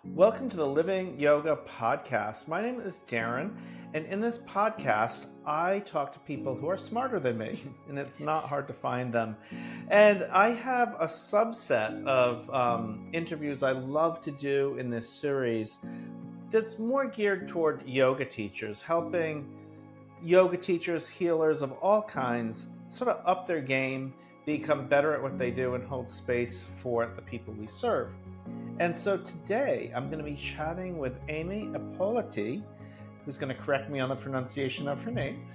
Welcome to the Living Yoga Podcast. My name is Darren, and in this podcast, I talk to people who are smarter than me, and it's not hard to find them. And I have a subset of interviews I love to do in this series that's more geared toward yoga teachers, helping yoga teachers, healers of all kinds, sort of up their game, become better at what they do, and hold space for the people we serve. And so today I'm going to be chatting with Amy Ippoliti, who's going to correct me on the pronunciation of her name,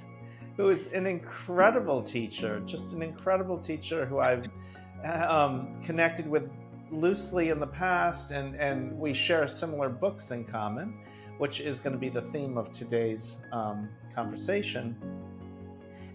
who is an incredible teacher, just an incredible teacher who I've connected with loosely in the past, and we share similar books in common, which is going to be the theme of today's conversation.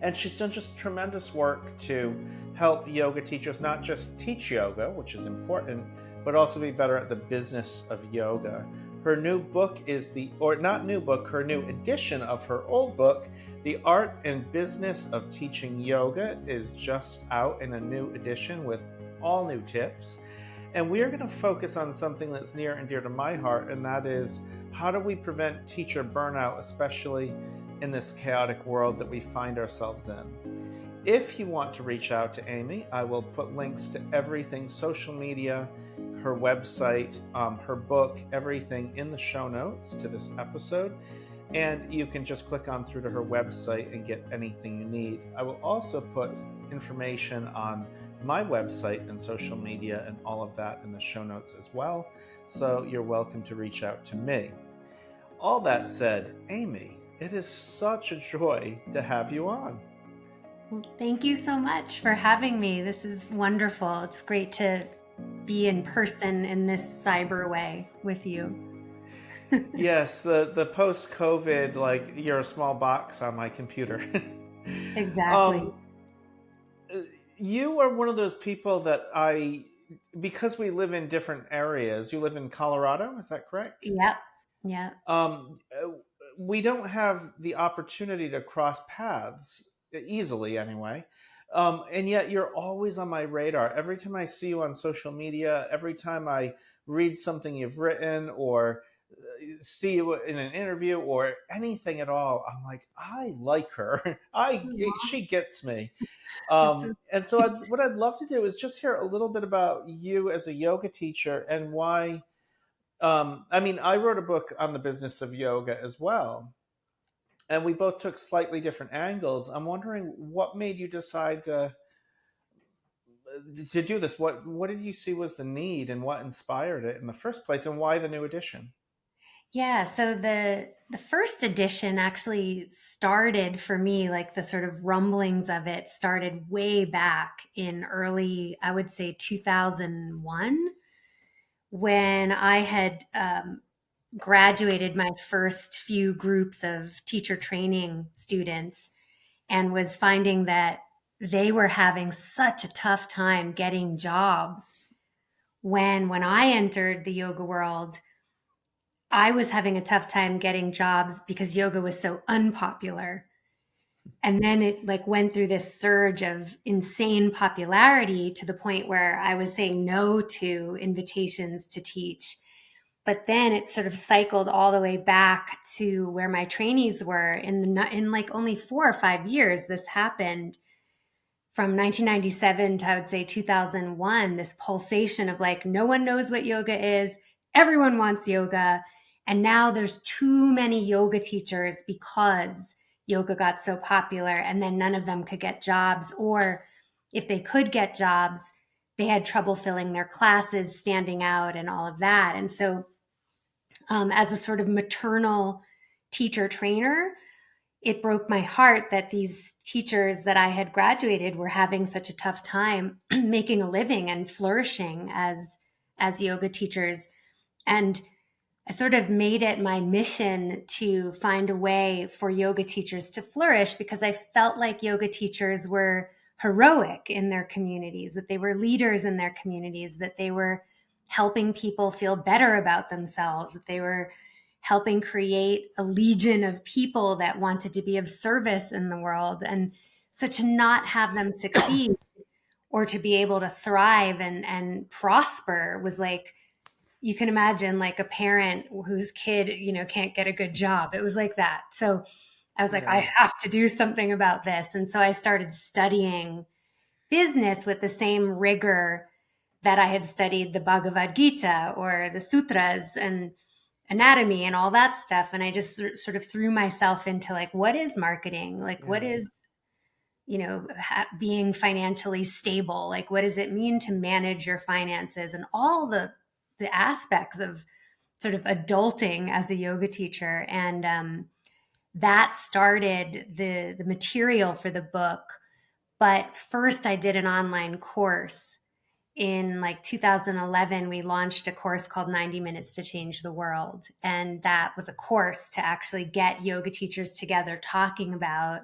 And she's done just tremendous work to help yoga teachers not just teach yoga, which is important, but also be better at the business of yoga. Her new book is her new edition of her old book, The Art and Business of Teaching Yoga, is just out in a new edition with all new tips. And we are going to focus on something that's near and dear to my heart, and that is how do we prevent teacher burnout, especially in this chaotic world that we find ourselves in. If you want to reach out to Amy, I will put links to everything, social media, her website, her book, everything in the show notes to this episode. And you can just click on through to her website and get anything you need. I will also put information on my website and social media and all of that in the show notes as well. So you're welcome to reach out to me. All that said, Amy, it is such a joy to have you on. Well, thank you so much for having me. This is wonderful. It's great to be in person in this cyber way with you. Yes, the post-COVID, like you're a small box on my computer. Exactly. You are one of those people that because we live in different areas, you live in Colorado, is that correct? Yep. Yeah. We don't have the opportunity to cross paths easily anyway. And yet you're always on my radar. Every time I see you on social media, every time I read something you've written or see you in an interview or anything at all, I'm like, I like her. She gets me. And so what I'd love to do is just hear a little bit about you as a yoga teacher and why. I wrote a book on the business of yoga as well, and we both took slightly different angles. I'm wondering what made you decide to do this. What did you see was the need, and what inspired it in the first place, and why the new edition? Yeah. So the first edition actually started for me, like the sort of rumblings of it started way back in early, I would say 2001, when I had graduated my first few groups of teacher training students and was finding that they were having such a tough time getting jobs. When I entered the yoga world, I was having a tough time getting jobs because yoga was so unpopular. And then it like went through this surge of insane popularity to the point where I was saying no to invitations to teach. But then it sort of cycled all the way back to where my trainees were in like only 4 or 5 years. This happened from 1997 to, I would say, 2001, this pulsation of like, no one knows what yoga is. Everyone wants yoga. And now there's too many yoga teachers because yoga got so popular, and then none of them could get jobs. Or if they could get jobs, they had trouble filling their classes, standing out, and all of that. And so as a sort of maternal teacher trainer, it broke my heart that these teachers that I had graduated were having such a tough time making a living and flourishing as yoga teachers. And I sort of made it my mission to find a way for yoga teachers to flourish, because I felt like yoga teachers were heroic in their communities, that they were leaders in their communities, that they were helping people feel better about themselves, that they were helping create a legion of people that wanted to be of service in the world. And so to not have them succeed or to be able to thrive and prosper was like you can imagine like a parent whose kid, can't get a good job. It was like that. So I was like, I Yeah. have to do something about this. And so I started studying business with the same rigor that I had studied the Bhagavad Gita or the sutras and anatomy and all that stuff. And I just sort of threw myself into like, what is marketing? Like, what Yeah. is, being financially stable? Like, what does it mean to manage your finances and all the aspects of sort of adulting as a yoga teacher? And that started the material for the book. But first, I did an online course. In like 2011, we launched a course called 90 Minutes to Change the World. And that was a course to actually get yoga teachers together talking about,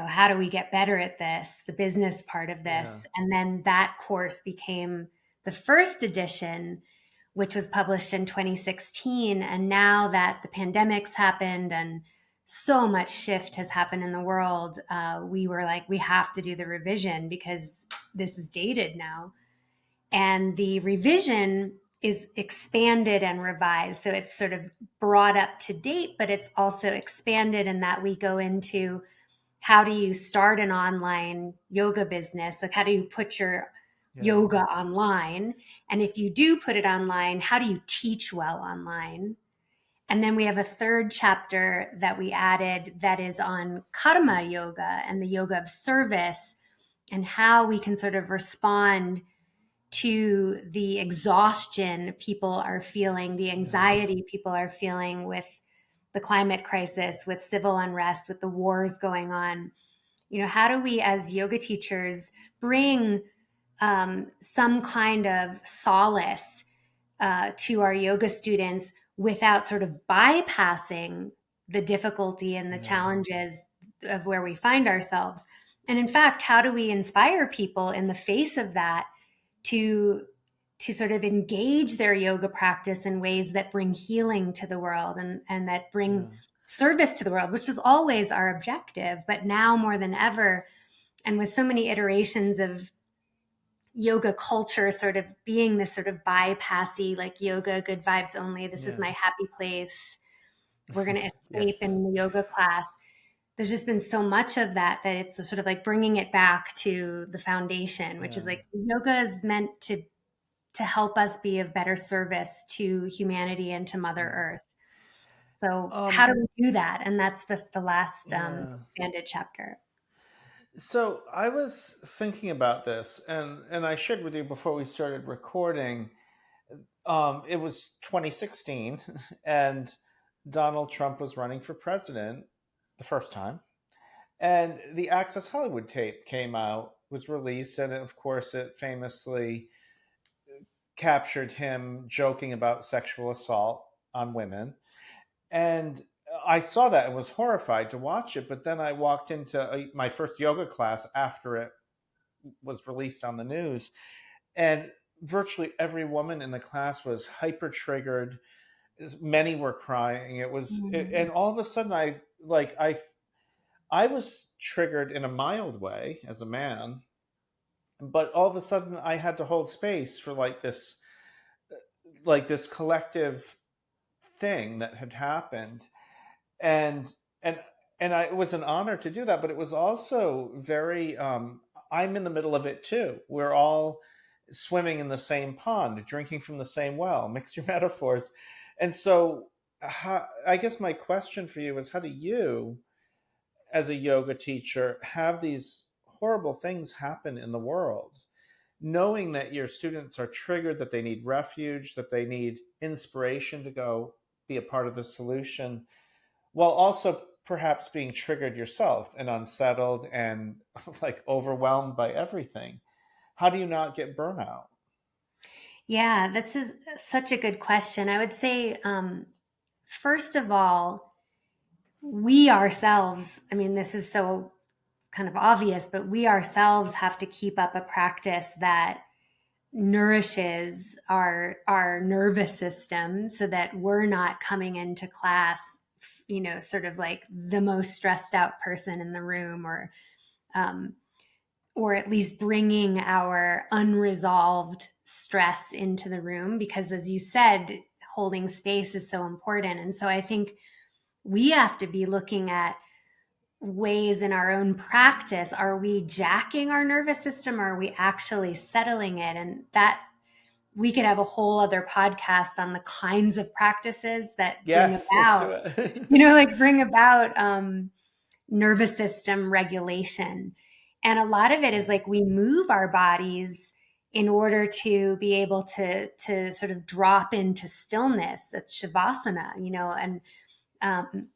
how do we get better at this, the business part of Yeah. this. And then that course became the first edition, which was published in 2016. And now that the pandemic's happened and so much shift has happened in the world, we were like, we have to do the revision because this is dated now. And the revision is expanded and revised. So it's sort of brought up to date, but it's also expanded in that we go into how do you start an online yoga business? Like, how do you put your Yeah. yoga online? And if you do put it online, how do you teach well online? And then we have a third chapter that we added that is on karma yoga and the yoga of service and how we can sort of respond to the exhaustion people are feeling, the Yeah. anxiety people are feeling with the climate crisis, with civil unrest, with the wars going on. How do we as yoga teachers bring some kind of solace to our yoga students without sort of bypassing the difficulty and the Yeah. challenges of where we find ourselves? And in fact, how do we inspire people in the face of that to sort of engage their yoga practice in ways that bring healing to the world and that bring Yeah. service to the world, which is always our objective, but now more than ever, and with so many iterations of yoga culture sort of being this sort of bypassy, like yoga, good vibes only, this is Yeah. my happy place, we're going to escape Yes. in the yoga class. There's just been so much of that it's sort of like bringing it back to the foundation, which is Yeah. like yoga is meant to help us be of better service to humanity and to Mother Yeah. Earth. So how Um, do we do that? And that's the last yeah. expanded chapter. So I was thinking about this, and I shared with you before we started recording. It was 2016, and Donald Trump was running for president the first time, and the Access Hollywood tape came out, was released, and of course, it famously captured him joking about sexual assault on women. And I saw that and was horrified to watch it. But then I walked into my first yoga class after it was released on the news, and virtually every woman in the class was hyper triggered. Many were crying. Mm. And all of a sudden, I was triggered in a mild way as a man, but all of a sudden, I had to hold space for this collective thing that had happened, and and it was an honor to do that, but it was also very I'm in the middle of it too. We're all swimming in the same pond, drinking from the same well. Mix your metaphors. And so I guess my question for you is, how do you, as a yoga teacher, have these horrible things happen in the world, knowing that your students are triggered, that they need refuge, that they need inspiration to go be a part of the solution, while also perhaps being triggered yourself and unsettled and like overwhelmed by everything? How do you not get burnout? Yeah, this is such a good question. I would say, first of all, we ourselves, I mean, this is so kind of obvious, but we ourselves have to keep up a practice that nourishes our nervous system so that we're not coming into class, sort of like the most stressed out person in the room, or um, or at least bringing our unresolved stress into the room, because as you said, holding space is so important. And so I think we have to be looking at ways in our own practice. Are we jacking our nervous system, or are we actually settling it? And that we could have a whole other podcast on the kinds of practices that bring Yes, let's do about, it. like bring about nervous system regulation. And a lot of it is like we move our bodies in order to be able to sort of drop into stillness. That's shavasana, and um,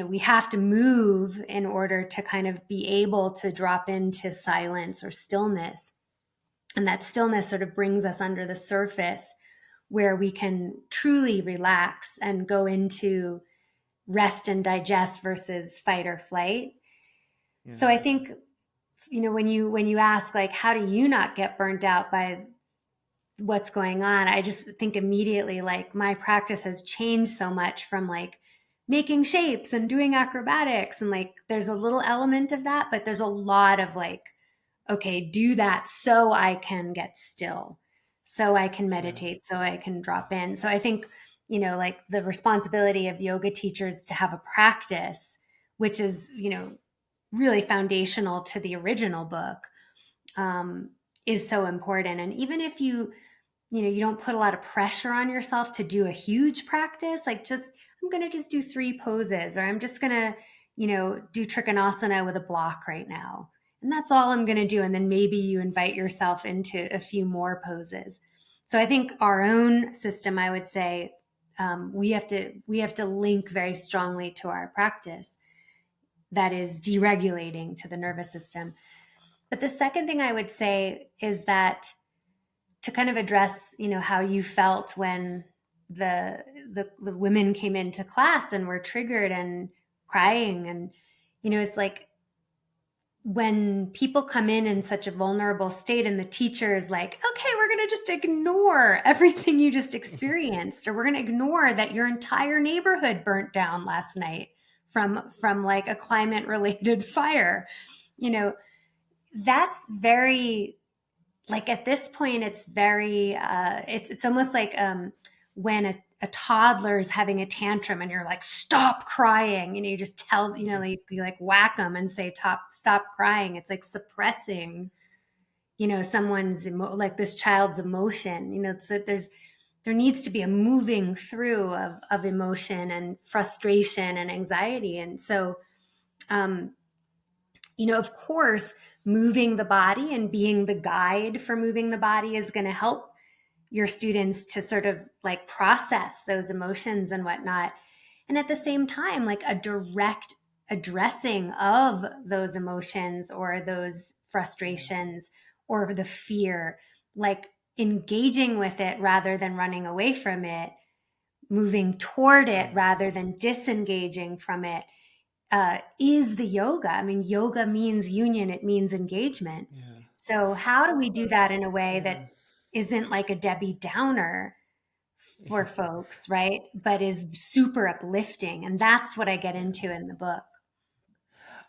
we have to move in order to kind of be able to drop into silence or stillness. And that stillness sort of brings us under the surface where we can truly relax and go into rest and digest versus fight or flight. Yeah. So I think, when you ask, like, how do you not get burnt out by what's going on, I just think immediately, like, my practice has changed so much from like making shapes and doing acrobatics, and like there's a little element of that, but there's a lot of like, okay, do that so I can get still, so I can Yeah. meditate, so I can drop in. So I think, like the responsibility of yoga teachers to have a practice, which is, really foundational to the original book, is so important. And even if you don't put a lot of pressure on yourself to do a huge practice, like I'm going to just do 3 poses, or I'm just going to, do trikonasana with a block right now. And that's all I'm going to do. And then maybe you invite yourself into a few more poses. So I think our own system, I would say, we have to link very strongly to our practice that is deregulating to the nervous system. But the second thing I would say is that, to kind of address, how you felt when the women came into class and were triggered and crying, and it's like when people come in such a vulnerable state, and the teacher is like, okay, we're going to just ignore everything you just experienced, or we're going to ignore that your entire neighborhood burnt down last night from like a climate related fire. That's very, like, at this point, it's very it's almost like when a toddler's having a tantrum and you're like, stop crying, you just tell, like, you like whack them and say, stop crying. It's like suppressing, someone's like this child's emotion. So there needs to be a moving through of emotion and frustration and anxiety. And so um of course, moving the body and being the guide for moving the body is going to help your students to sort of like process those emotions and whatnot. And at the same time, like a direct addressing of those emotions or those frustrations or the fear, like engaging with it rather than running away from it, moving toward it rather than disengaging from it, is the yoga. I mean, yoga means union, it means engagement. Yeah. So, how do we do that in a way Yeah. that isn't like a Debbie Downer for folks, right? But is super uplifting. And that's what I get Yeah. into in the book.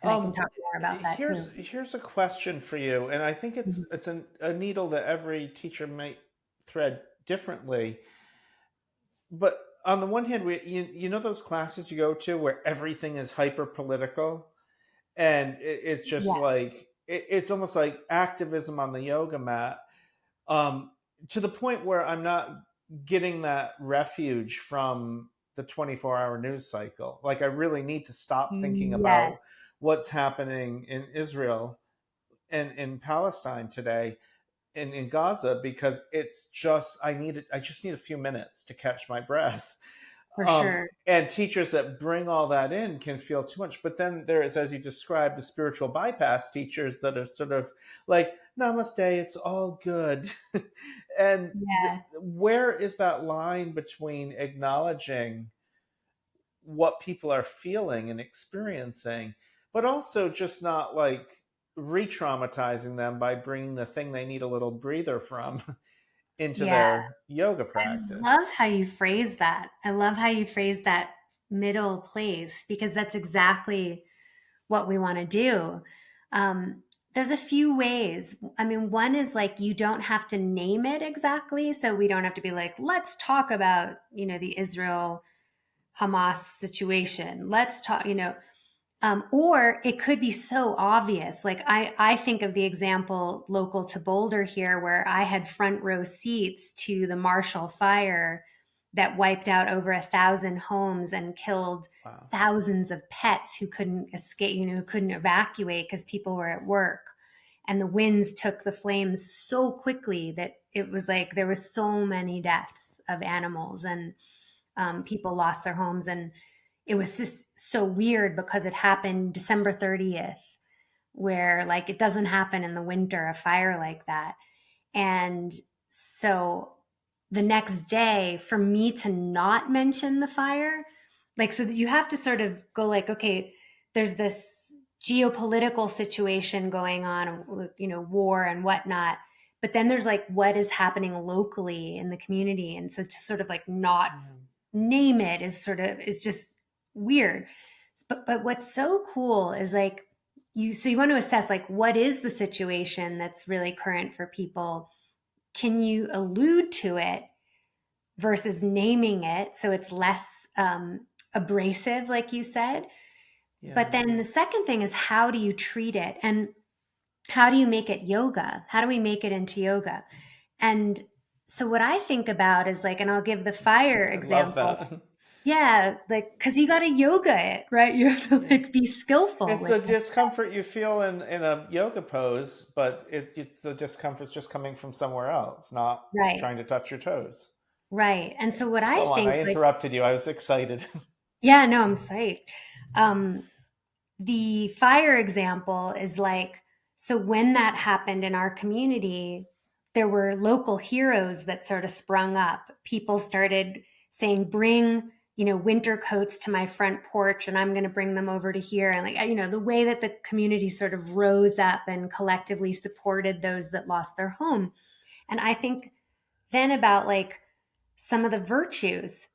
And I can Um, talk more about that here's too. here's a question for you, and I think it's Mhm. it's a needle that every teacher might thread differently. But on the one hand, you know those classes you go to where everything is hyper political, and it's just Yeah. like it's almost like activism on the yoga mat, um, to the point where I'm not getting that refuge from the 24-hour news cycle. Like I really need to stop thinking Yes, about what's happening in Israel and in Palestine today, in Gaza, because it's just I just need a few minutes to catch my breath. for sure. And teachers that bring all that in can feel too much. But then there is, as you described, the spiritual bypass teachers that are sort of like, namaste, it's all good. And Yeah. where is that line between acknowledging what people are feeling and experiencing, but also just not like re traumatizing them by bringing the thing they need a little breather from into Yeah. their yoga I love practice? how you phrase that. I love how you phrase that middle place, because that's exactly what we want to do. Um, There's a few ways. I mean, one is like you don't have to name it exactly. So we don't have to be like, let's talk about, the Israel Hamas situation. Let's talk, or it could be so obvious. Like I think of the example local to Boulder here, where I had front row seats to the Marshall Fire that wiped out over 1,000 homes and killed Wow. thousands of pets who couldn't escape, who couldn't evacuate because people were at work. And the winds took the flames so quickly that it was like there was so many deaths of animals, and people lost their homes. And it was just so weird because it happened December 30th, where like it doesn't happen in the winter, a fire like that. And so the next day, for me to not mention the fire, like, so that you have to sort of go like, okay, there's this geopolitical situation going on, war and whatnot. But then there's like what is happening locally in the community. And so to sort of like not Yeah. name it is just weird. But what's so cool is like you want to assess like what is the situation that's really current for people. Can you allude to it versus naming it so it's less abrasive, like you said? But Yeah. then the second thing is, how do you treat it, and how do you make it yoga? How do we make it into yoga? And so what I think about is like, and I'll give the fire I love example. that. Yeah, like because you got to yoga it, right? You have to Yeah. like be skillful It's with the it. discomfort you feel in a yoga pose, but it's the discomfort's just coming from somewhere else, not Right, trying to touch your toes. right. And so what I Go on, think, I like, interrupted you. I was excited. yeah, no, I'm psyched. Um, the fire example is like, so when that happened in our community, there were local heroes that sort of sprung up. People started saying, bring, winter coats to my front porch, and I'm going to bring them over to here. And like, the way that the community sort of rose up and collectively supported those that lost their home. And I think then about like some of the virtues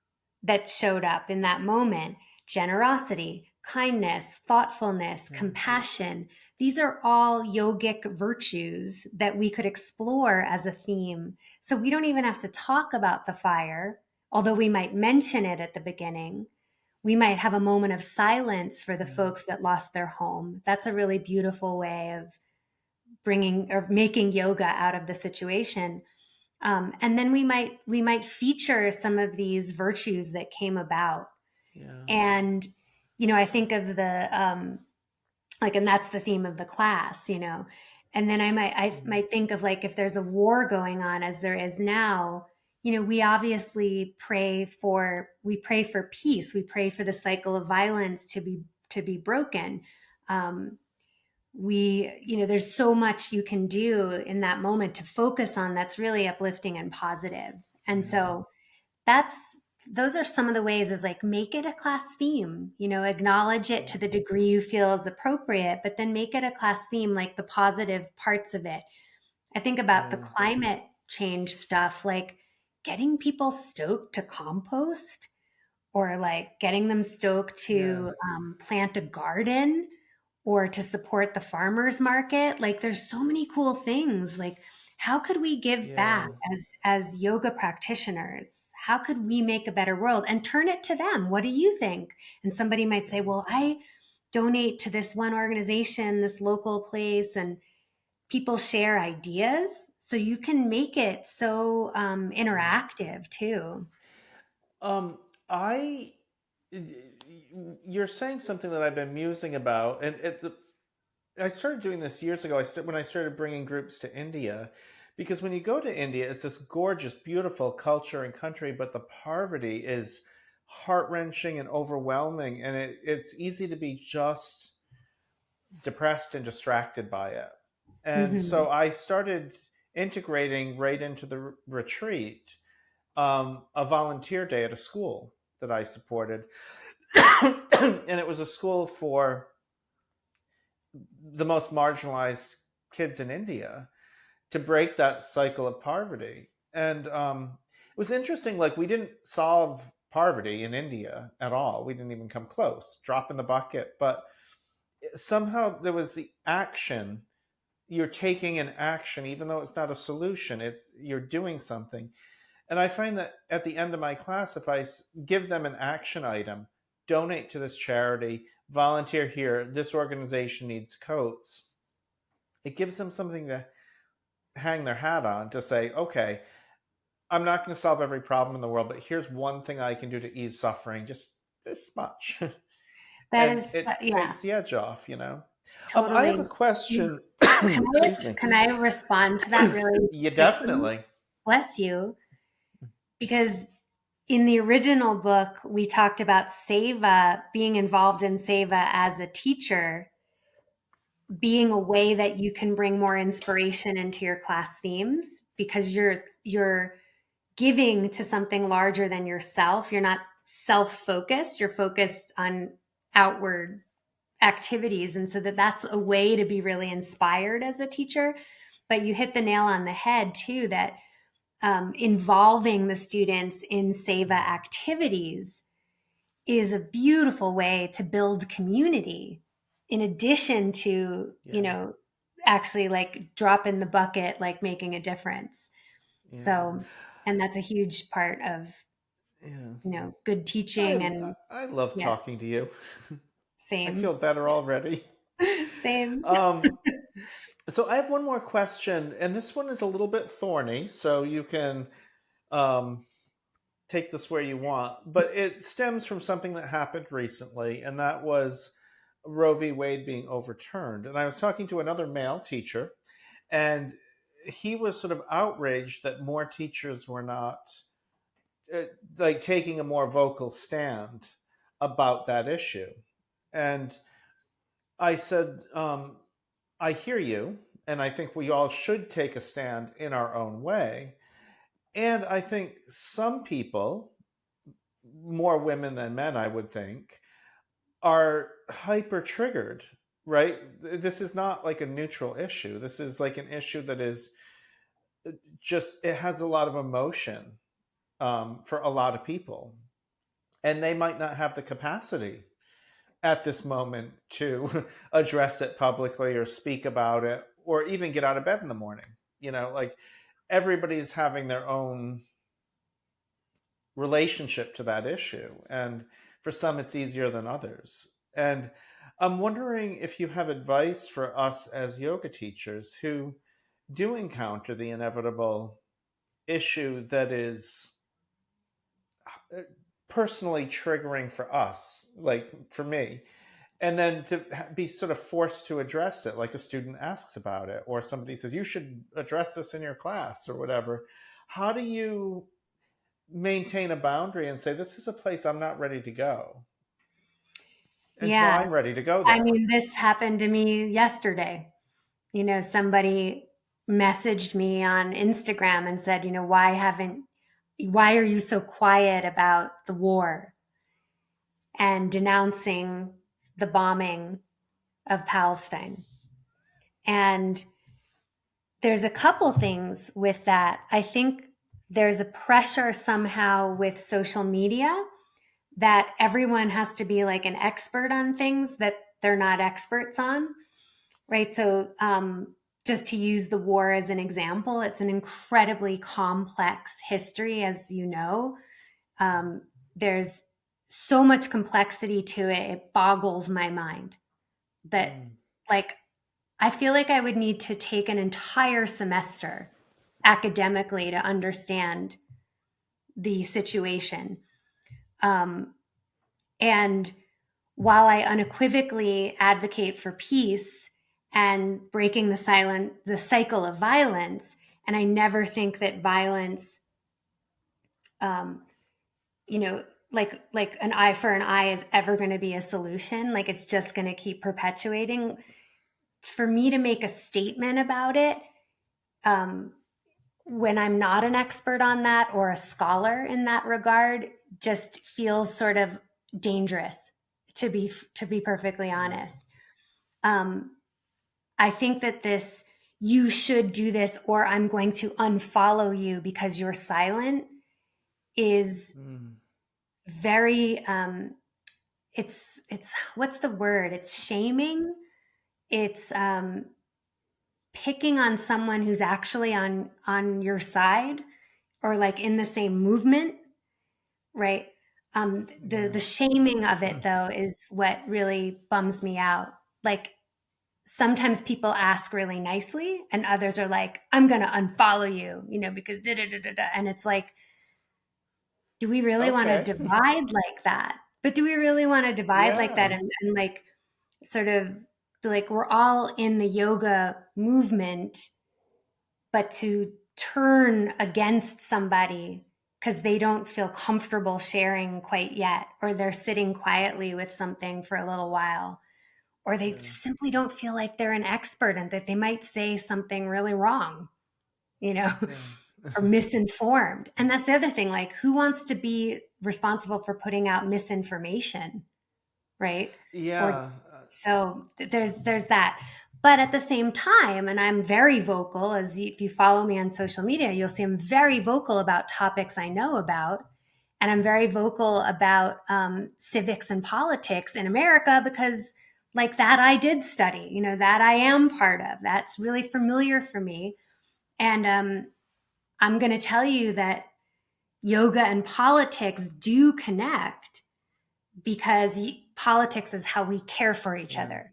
that showed up in that moment: generosity, kindness, thoughtfulness, Yeah. compassion. These are all yogic virtues that we could explore as a theme. So we don't even have to talk about the fire, although we might mention it at the beginning. We might have a moment of silence for the Yeah. folks that lost their home. That's a really beautiful way of bringing or making yoga out of the situation. And then we might feature some of these virtues that came about. Yeah. And I think of the like, and that's the theme of the class. And then I Mhm. might think of like, if there's a war going on as there is now, we obviously pray for peace. We pray for the cycle of violence to be broken. Um, there's so much you can do in that moment to focus on that's really uplifting and positive. And Yeah. so that's those are some of the ways, is like, make it a class theme, acknowledge it to Yeah. the degree you feel is appropriate, but then make it a class theme, like the positive parts of it. I think about the Yeah. climate change stuff, like getting people stoked to compost, or like getting them stoked Yeah. to plant a garden, or to support the farmers market. Like there's so many cool things. Like, how could we give back Yeah. as yoga practitioners? How could we make a better world and turn it to them? What do you think? And somebody might say, well, I donate to this one organization, this local place, and people share ideas. So you can make it so Yeah. interactive too. Um, I, you're saying something that I've been musing about, and I started doing this years ago. When I started bringing groups to India, because when you go to India, it's this gorgeous, beautiful culture and country, but the poverty is heart wrenching and overwhelming, and it's easy to be just depressed and distracted by it. And Hmm. so I started integrating right into the retreat a volunteer day at a school that I supported. And it was a school for the most marginalized kids in India to break that cycle of poverty. And it was interesting, like, we didn't solve poverty in India at all. We didn't even come close, drop in the bucket. But somehow there was the action you're taking an action, even though it's not a solution. It's you're doing something. And I find that at the end of my class, if I give them an action item, donate to this charity, volunteer here, this organization needs coats, it gives them something to hang their hat on to say, okay, I'm not going to solve every problem in the world, but here's one thing I can do to ease suffering, just this much. That And is, it yeah, takes the edge off, you know? I have a totally. question. Can Excuse me. can I respond to that really You quickly? definitely. Bless you. Because in the original book, we talked about Seva, being involved in Seva as a teacher, being a way that you can bring more inspiration into your class themes because you're giving to something larger than yourself. You're not self-focused, you're focused on outward activities, and so that's a way to be really inspired as a teacher. But you hit the nail on the head too, that involving the students in Seva activities is a beautiful way to build community in addition to, Yeah. actually like drop in the bucket, like making a difference. Yeah. So, and that's a huge part of, Yeah. good teaching. And I love yeah, talking to you. I same, feel better already. same. Um, so I have one more question, and this one is a little bit thorny, so you can um, take this where you want. But it stems from something that happened recently, and that was Roe v. Wade being overturned. And I was talking to another male teacher, and he was sort of outraged that more teachers were not uh, like taking a more vocal stand about that issue. And I said, I hear you, and I think we all should take a stand in our own way. And I think some people, more women than men, I would think, are hyper triggered, right? This is not like a neutral issue. This is like an issue that is just, it has a lot of emotion for a lot of people. And they might not have the capacity at this moment to address it publicly or speak about it or even get out of bed in the morning. Like everybody's having their own relationship to that issue. And for some, it's easier than others. And I'm wondering if you have advice for us as yoga teachers who do encounter the inevitable issue that is personally triggering for us, like for me, and then to be sort of forced to address it, like a student asks about it or somebody says you should address this in your class or whatever. How do you maintain a boundary and say this is a place I'm not ready to go until Yeah. I'm ready to go I there? mean, this happened to me yesterday. Somebody messaged me on Instagram and said, why are you so quiet about the war and denouncing the bombing of Palestine? And there's a couple things with that. I think there's a pressure somehow with social media that everyone has to be like an expert on things that they're not experts on, right? So, just to use the war as an example, it's an incredibly complex history, as you know. There's so much complexity to it, it boggles my mind that, Mm. like, I feel like I would need to take an entire semester academically to understand the situation. Um, and while I unequivocally advocate for peace and breaking the cycle of violence, and I never think that violence, um, like an eye for an eye is ever going to be a solution. Like it's just going to keep perpetuating. For me to make a statement about it, um, when I'm not an expert on that or a scholar in that regard, just feels sort of dangerous. To be perfectly Yeah. honest, um, I think that this you should do this or I'm going to unfollow you because you're silent is Mm. very it's what's the word? It's shaming. It's picking on someone who's actually on your side or like in the same movement, right? The Yeah. shaming of it though is what really bums me out. Like sometimes people ask really nicely and others are like, I'm going to unfollow you, because da da da da da. And it's like, do we really want to Okay. divide like that? But do we really want to divide like that Yeah. and like sort of be like, we're all in the yoga movement, but to turn against somebody because they don't feel comfortable sharing quite yet, or they're sitting quietly with something for a little while, or they Yeah. simply don't feel like they're an expert and that they might say something really wrong, you know, Yeah. or misinformed. And that's the other thing, like who wants to be responsible for putting out misinformation, right? Or Yeah. so there's that. But at the same time, and I'm very vocal, if you follow me on social media, you'll see I'm very vocal about topics I know about. And I'm very vocal about civics and politics in America because, like, that I did study, that I am part of. That's really familiar for me. And I'm going to tell you that yoga and politics do connect because politics is how we care for each Yeah. other.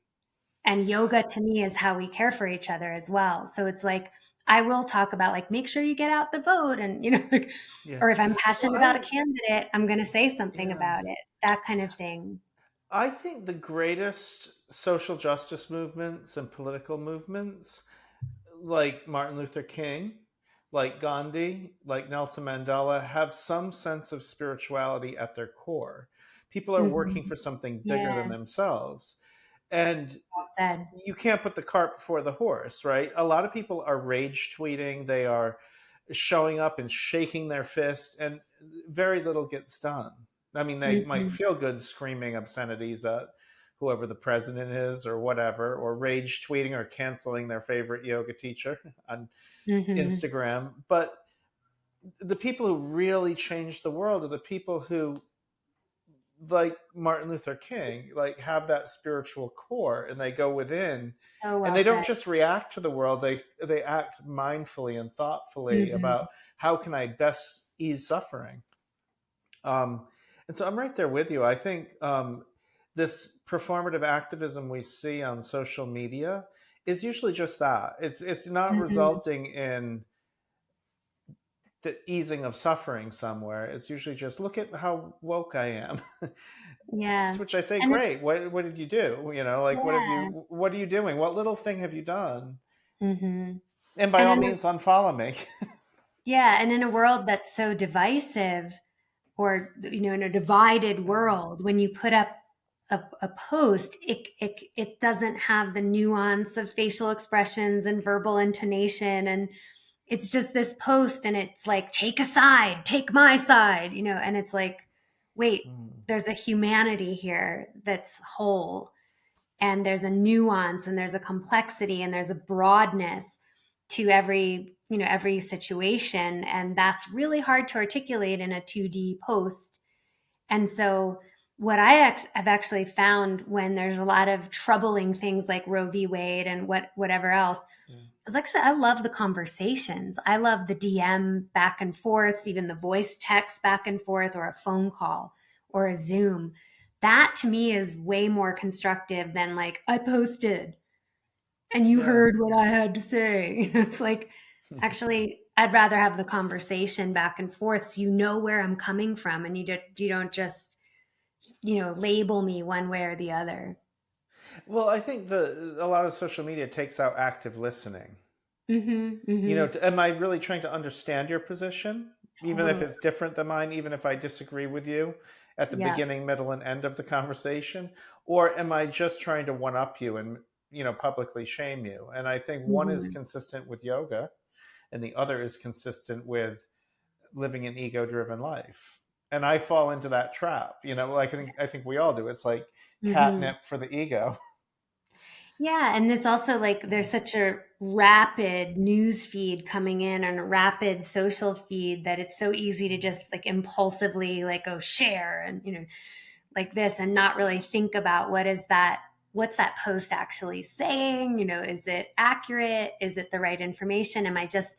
And yoga to me is how we care for each other as well. So it's like, I will talk about like, make sure you get out the vote. And, like, Yeah. or if I'm Well, passionate about a candidate, I'm going to say something yeah. about it, that kind of thing. I think the greatest social justice movements and political movements, like Martin Luther King, like Gandhi, like Nelson Mandela, have some sense of spirituality at their core. People are working Hmm. for something bigger than Yeah, themselves. And well said. you can't put the cart before the horse, right? A lot of people are rage tweeting, they are showing up and shaking their fist, and very little gets done. I mean, they might Hmm. feel good screaming obscenities at whoever the president is or whatever, or rage tweeting or canceling their favorite yoga teacher on Hmm. Instagram. But the people who really change the world are the people who, like Martin Luther King, like have that spiritual core and they go within So and well they don't said. just react to the world, they act mindfully and thoughtfully about Hmm. how can I best ease suffering. um, and so I'm right there with you. I think this performative activism we see on social media is usually just that. It's not Hmm. resulting in the easing of suffering somewhere. It's usually just look at how woke I am. Yeah. To which I say, And it's, great. What did you do? Like yeah. what are you doing? What little thing have you done? Hmm. And by And all in a, means, unfollow me. yeah, and in a world that's so divisive, or in a divided Yeah. world, when you put up a post, it doesn't have the nuance of facial expressions and verbal intonation, and it's just this post, and it's like, take a side, take my side, and it's like, wait, Mm. there's a humanity here that's whole, and there's a nuance, and there's a complexity, and there's a broadness to every situation, and that's really hard to articulate in a 2D post. And so what have actually found when there's a lot of troubling things like Roe v. Wade and whatever else Yeah. is actually, I love the conversations. I love the DM back and forths, even the voice text back and forth, or a phone call or a Zoom. That to me is way more constructive than like, I posted and you Yeah. heard what I had to say. It's like, actually, I'd rather have the conversation back and forth so you know where I'm coming from, and you don't just, label me one way or the other. Well, I think a lot of social media takes out active listening. Mm-hmm. Mm-hmm. Am I really trying to understand your position, even if Totally. it's different than mine, even if I disagree with you at the Yeah. beginning, middle, and end of the conversation, or am I just trying to one up you and publicly shame you? And I think one is Mm-hmm. consistent with yoga, and the other is consistent with living an ego-driven life. And I fall into that trap. Like I think we all do. It's like Mm-hmm. catnip for the ego. Yeah, and it's also like there's such a rapid news feed coming in and a rapid social feed that it's so easy to just like impulsively like, oh, share and like this, and not really think about what is that what's that post actually saying? Is it accurate? Is it the right information? Am I just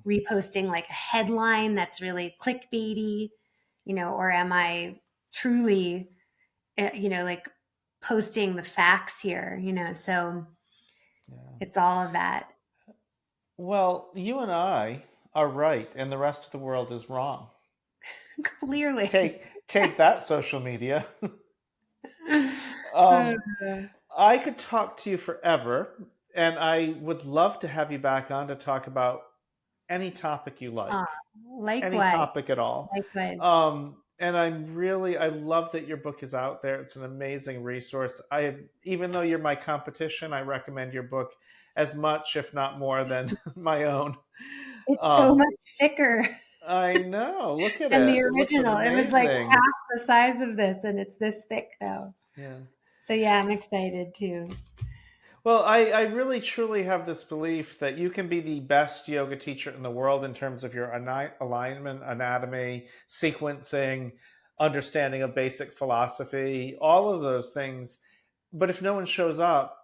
reposting like a headline that's really clickbaity, or am I truly, like posting the facts here, so Yeah. it's all of that. Well, you and I are right, and the rest of the world is wrong. Clearly. Take that, social media. um, I could talk to you forever, and I would love to have you back on to talk about any topic you Uh, like, any likewise. topic at all. Likewise. And I love that your book is out there. It's an amazing resource. Even though you're my competition, I recommend your book as much, if not more, than my own. It's so Um, much thicker I know. Look at than the it. It looks original. It was like amazing. half the size of this, and it's this thick now. Yeah. So yeah, I'm excited too. Well, I really truly have this belief that you can be the best yoga teacher in the world in terms of your alignment, anatomy, sequencing, understanding of basic philosophy, all of those things. But if no one shows up,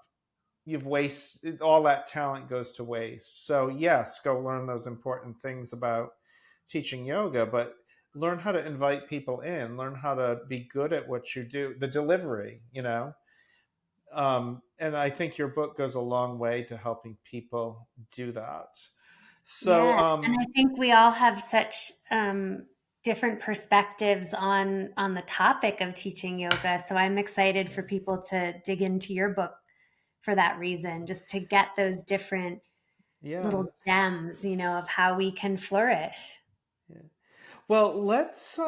you've wasted all that talent goes to waste. So yes, go learn those important things about teaching yoga, but learn how to invite people in, learn how to be good at what you do, the delivery, and I think your book goes a long way to helping people do that. So, Yeah, and I think we all have such different perspectives on the topic of teaching yoga. So I'm excited for people to dig into your book for that reason, just to get those different yeah, little gems, of how we can flourish. yeah. Well, let's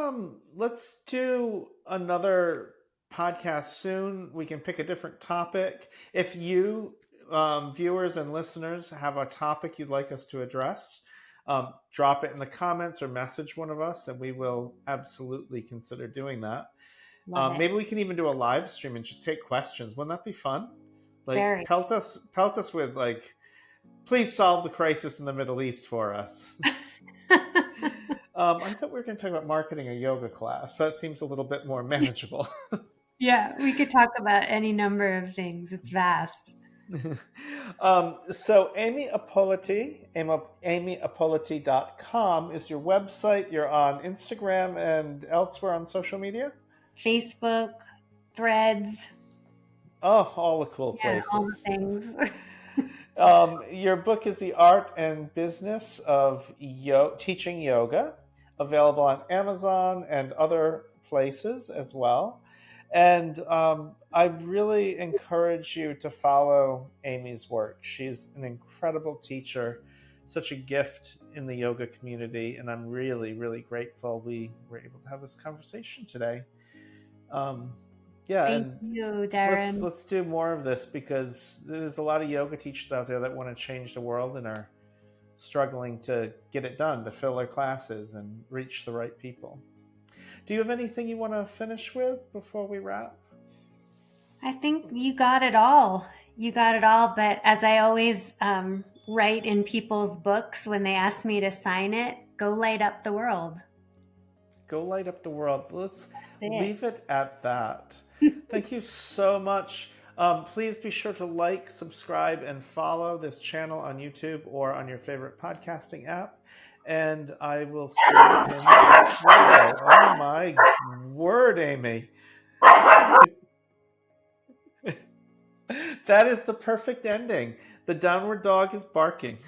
do another podcast soon. We can pick a different topic. If you viewers and listeners have a topic you'd like us to address, drop it in the comments or message one of us, and we will absolutely consider doing that. Love it. Maybe we can even do a live stream and just take questions. Wouldn't that be fun? Like Very. pelt us with like, please solve the crisis in the Middle East for us. I thought we were going to talk about marketing a yoga class. That seems a little bit more manageable. Yeah, we could talk about any number of things. It's vast. So Amy Ippoliti, amyippoliti.com is your website. You're on Instagram and elsewhere on social media? Facebook, Threads, Oh, all the cool yeah, all the places. things. Your book is The Art and Business of Teaching Yoga, available on Amazon and other places as well. And I really encourage you to follow Amy's work. She's an incredible teacher, such a gift in the yoga community, and I'm really, really grateful we were able to have this conversation today. Yeah, Thank and you, Darren. let's do more of this because there's a lot of yoga teachers out there that want to change the world and are struggling to get it done, to fill their classes and reach the right people. Do you have anything you want to finish with before we wrap? I think you got it all. You got it all. But as I always write in people's books when they ask me to sign it, go light up the world. Go light up the world. Let's leave That's it at that. Thank you so much. Please be sure to like, subscribe, and follow this channel on YouTube or on your favorite podcasting app. And I will see you in the next video. Oh my word, Amy. That is the perfect ending. The downward dog is barking.